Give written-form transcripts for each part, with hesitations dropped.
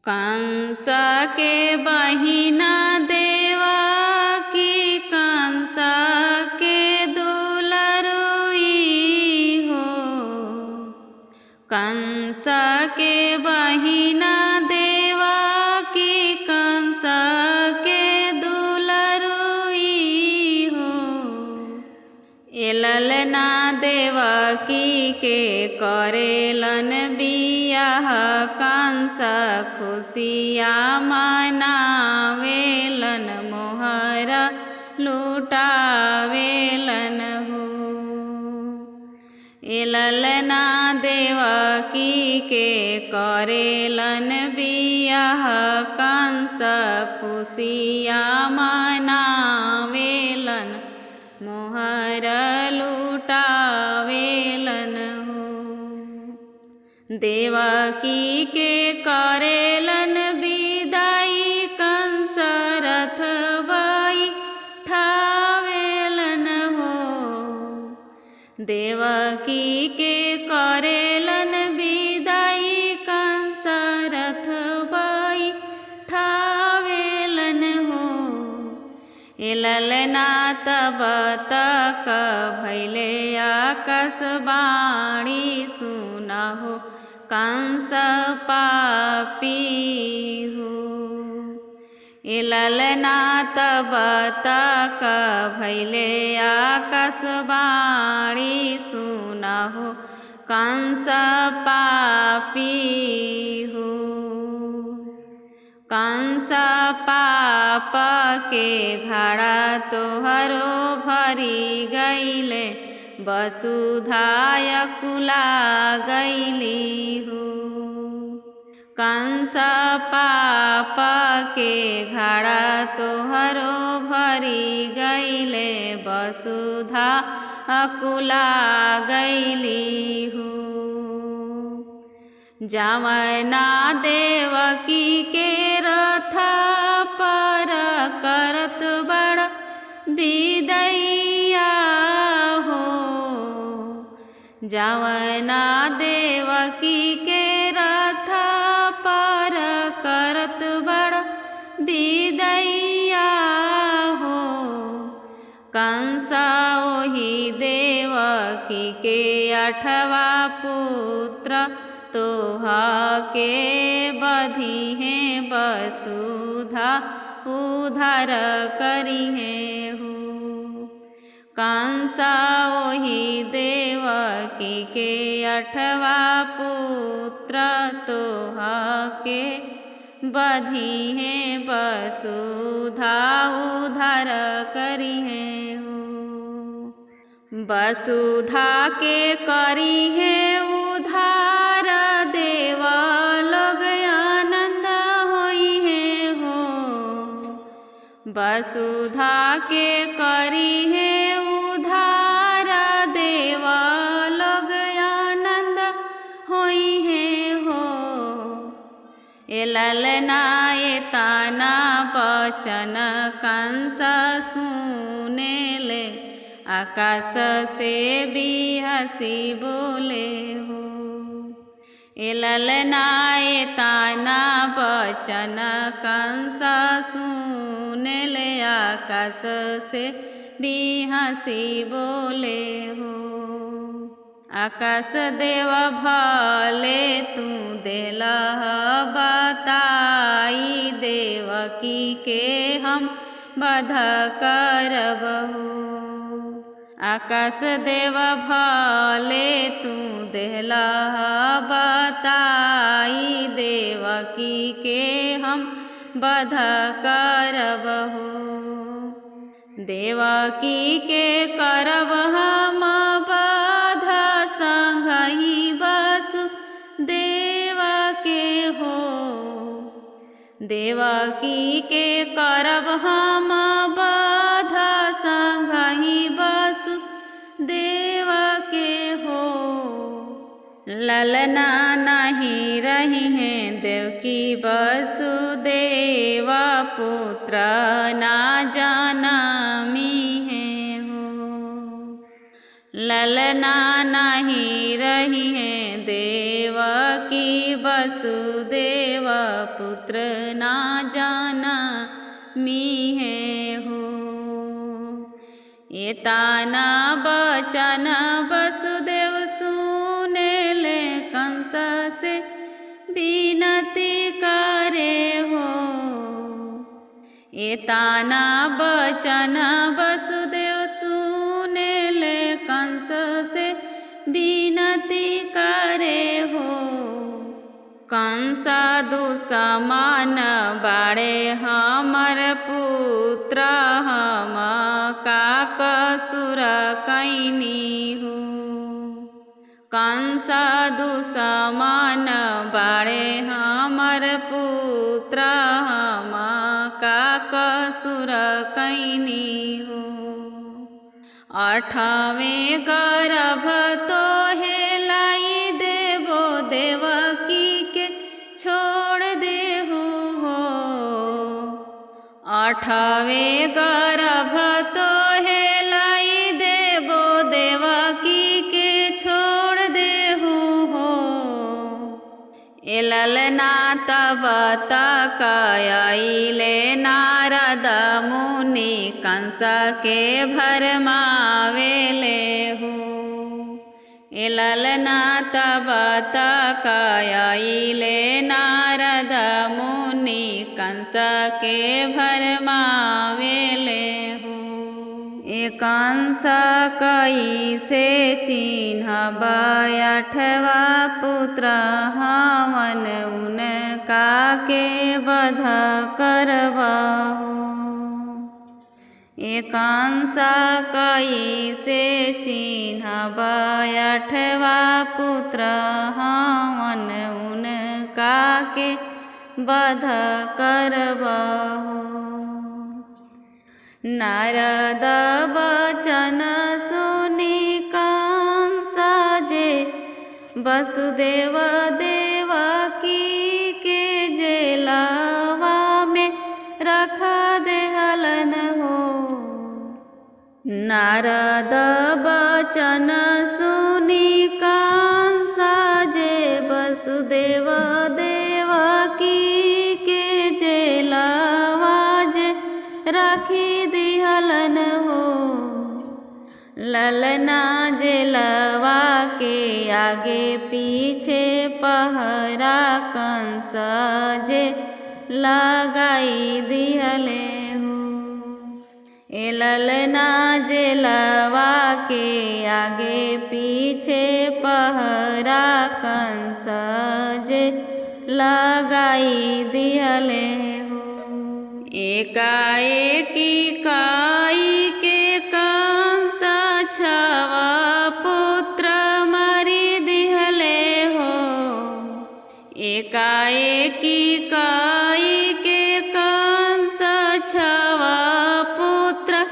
कंस के बहिना देवकी कंस के दुलरुई हो। कंस के बहिना देवकी कंस के दुलरुई हो। ललना देवकी के करेलन बियाह कंस खुशिया मनावेलन मोहर लुटावेलन हो। ललना देवकी के करेलन बियाह कंस खुशिया मनावेलन मोहर लुटावेलन हो। देवकी के करेलन विदाई कंस रथ बैठावेलन हो। देवकी के करेलन विदाई कंस रथ बैठावेलन हो। ललना तब तक भैले आकाशवाणी सुनहो कंस पापी हो। ललना तब तक भैले आकाशवाणी सुनहो कंस पापी हो। कंस पाप के घड़ा तोहरो भरी गईले वसुधा कुला गईली हो। कंस पाप के घड़ा तोहरो भरी गईले वसुधा कुला गईली हो। जवना देवकी के रथ पर करत बड़ विदैया हो। जवना देवकी के रथ पर करत बड़ विदैया हो। कंस ओही देवकी के 8वां पुत्र तोहा के बधी है वसुधा उधार करी है हो। कंस ओही देवकी के 8वां पुत्र तोहा के बधी है वसुधा उधार करी है हो। वसुधा के करी है उधार देवा लोग आनंद होई है हो। वसुधा के करी है उधार देवा लोग आनंद होई है हो। ललना ताना बचन कंस सुने ले आकाश से भी हंसी बोले हो। ललना ताना बचन कंस सुन ले आकाश से भी हंसी बोले हो। आकाश देव भले तू देला बताई देवकी के हम बध करबहु। आकाश देव भले तू देला बताई देवकी के हम बध करबहु। देवकी के करब हम बध संगहि वसु देव के हो। देवकी के करब हम बध संगहि वसु देव के हो। ललना नहीं रही हैं देवकी वसुदेव पुत्र ना जन्मी है हो। ललना नहीं रही हैं देवकी वसुदेव पुत्र ना जाना मी है हो। ये ताना बचन वसुदेव सुने ले कंस से विनती करे हो। ये ताना बचन वसुदेव सुने ले कंस से विनती करे हो। कंस दुसमान बाड़े हमर पुत्र हम का कसुर कैनी हो। कंस दुसमान बाड़े हमर पुत्र हम का कसुर कैनी हो। 8वें गर्भ तो हेलाई देवो देवकी के छोड़ देहु हो। 8वें गर्भ तो हेलाई देवो देवकी के छोड़ देहु हो। ए ललना तब तक आइले नारद मुनि कंस के भरमावेले हो। ए ललना तब तक आइले नारद मुनि कंस के भरमावेले हो। ए कंस कैसे चिन्हब 8वां पुत्र हवन उनका के वध करबहु। ए कंस कैसे चिन्हब 8वां पुत्र हवन उनका के वध करबहु। नारद बचन सुनि कंस जे वसुदेव देवकी के जेलवा में रख देहलन हो। नारद बचन सुनि कंस जे वसुदेव देवकी के जेलवा जे राखी दिहलन हो। ललना जेलवा के आगे पीछे पहरा कंस जे लगाई दिहले हो। ए ललना जेलवा के आगे पीछे पहरा कंस जे लगाई दिहले हो। एकाएकी काई के कंस 6वां पुत्र मारी दिहले हो। एकाएकी काई के कंस 6वां पुत्र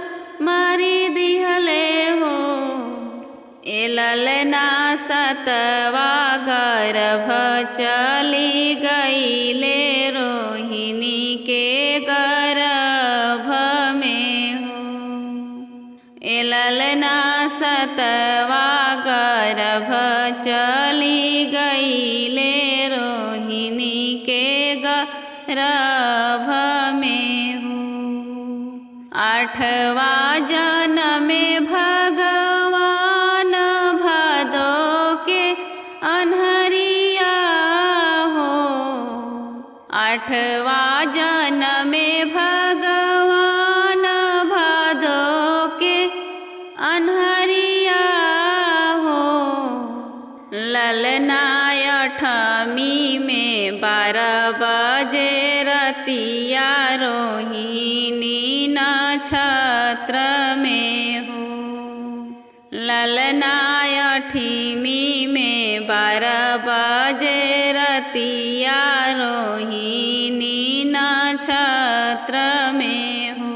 मारी दिहले हो। ए ललना 7वां गर्भ चली गईले रोहिणी के गर्भ में हो। ए ललना 7वां गर्भ चली गईले रोहिणी के गर्भ में हो। 8वां जन्म में भगवान भादो के अन्हरिया हो। 8वां जन्म में भगवान भादो के अन्हरिया हो। ललना 8वीं में 12 बजे रतिया रोहिणी नक्षत्र में हो। ललना 8वीं में 12 बजे रतिया रोहिणी नक्षत्र में हो।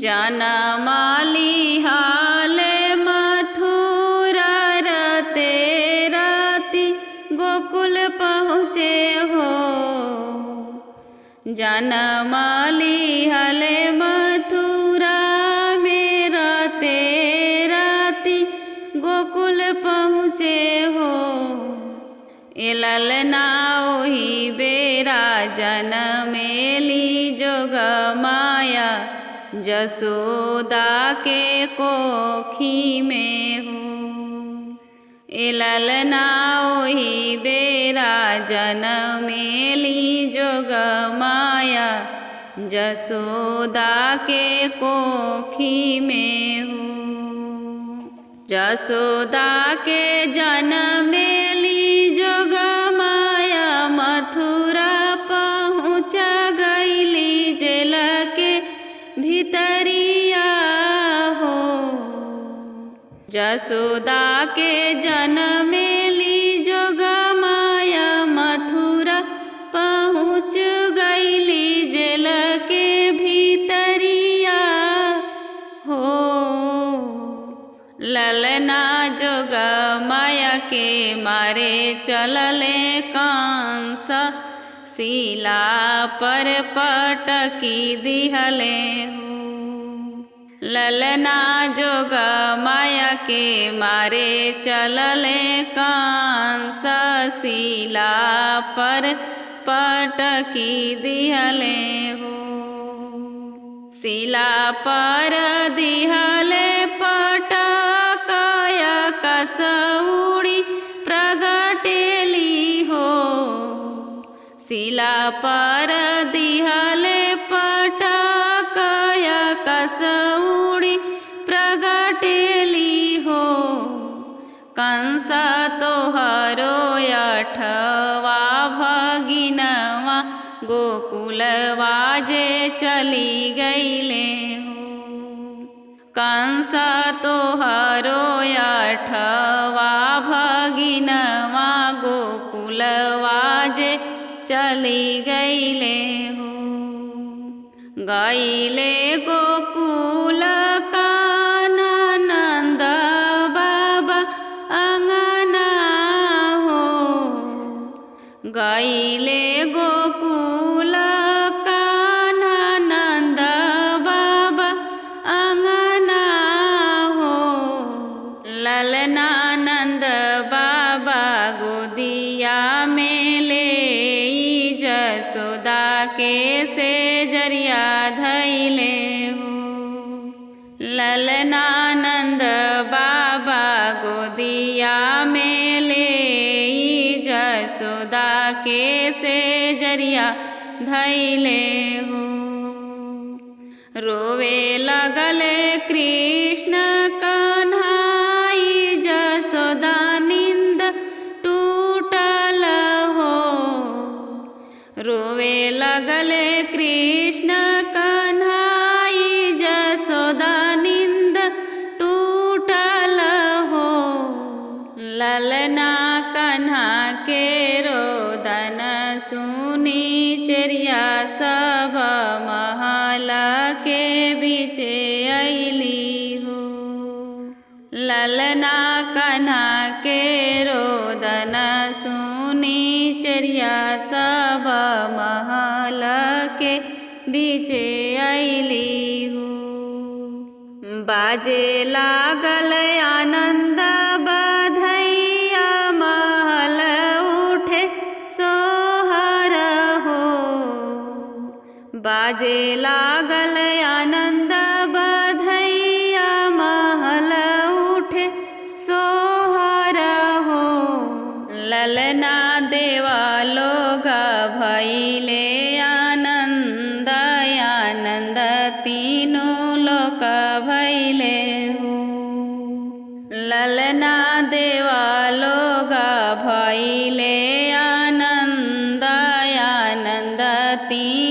जनम लिहाले मथुरा रते राति गोकुल पहुँचे हो। जनम लिहाले मथुरा में रते राति गोकुल पहुँचे हो। ए ललना ओही बे जनमेली जोग माया जसोदा के कोखी में हो। ए ललना ओही बेरा जनमेली जोग माया जसोदा के कोखी में हो। जसोदा के जनमेली जोग माया मथुरा पहुँच गईली जेल के भितरिया हो। जसोदा के जनमेली जोग माया मथुरा पहुँच गईली जेल के भितरिया हो। ललना जोग माया के मारे चलले कंस शिला पर पटकी दिहले हो। ललना जोग माया के मारे चलले कंस शिला पर पटकी दिहले हो। शिला पर दिहले पटकाया कसौड़ी प्रगटेली हो। शिला पर दिहले पटकाया कसौड़ी प्रगटेली हो। कंस तोहरो अठवा भगिनवा गोकुलवा जे चली गईले हो। कंस तोहरो अठवा भगिनवा गोकुलवा जे चली गईले हो। गईले गोकुल कान्हा नंद बाबा अंगना हो। गईले गोकुल कान्हा नंद बाबा अंगना हो। ललना नंद बाबा गोदिया में ले जसोदा के से जरिया धैले हो। ललना नंद बाबा गोदिया में ले जसोदा के से जरिया धैले हो। रोवे लगले कृष्ण कन्हाई जसोदा निंद टूटल हो। रोवे लगले कृष्ण कन्हाई जसोदा निंद टूटल हो। ललना कन्हा के रोदन सुनी चेरिया सब महल के बीचे अइली हो। ललना कन्हा के रोदन सुनी चेरिया सब महल के बीचे अइली हो। बाजे लागल आनंद बधैया महल उठे सोहर हो। बाजे लागल आनंद बधैया महल उठे सोहर हो। ललना देवा लोग भैले आनंद आनंद तीनों लोक भैले हो। ललना देवा लोग भैले आनंद आनंद तीनों